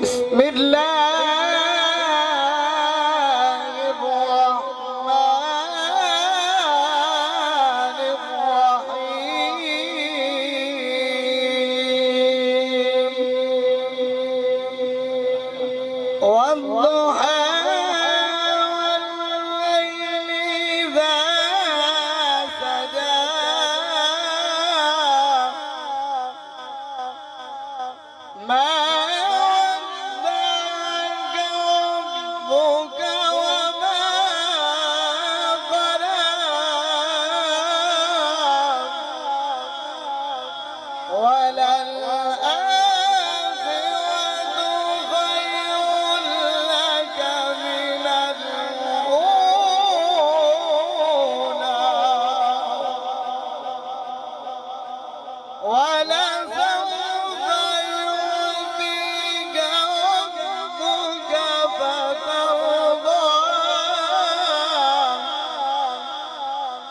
بسم الله الرحمن الرحيم والضحى والليل إذا سجى ما ربك وما قلى وللآخرة خير لك من الأولى ولسوف يعطيك ربك فترضى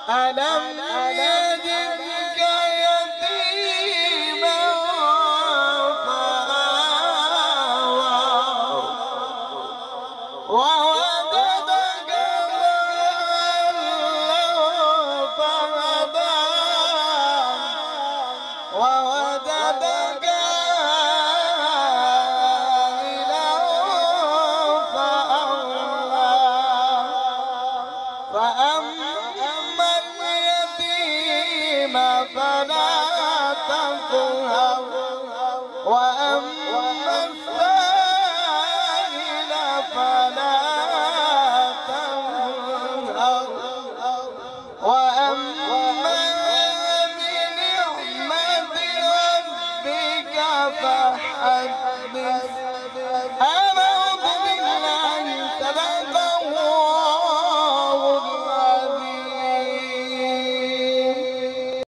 ألم يجدك يتيما فآوى ووجدك ضالا فهدى ووجدك عائلا فأغنى فأما اليتيم فلا تقهر وأما السائل فلا تنهر وأما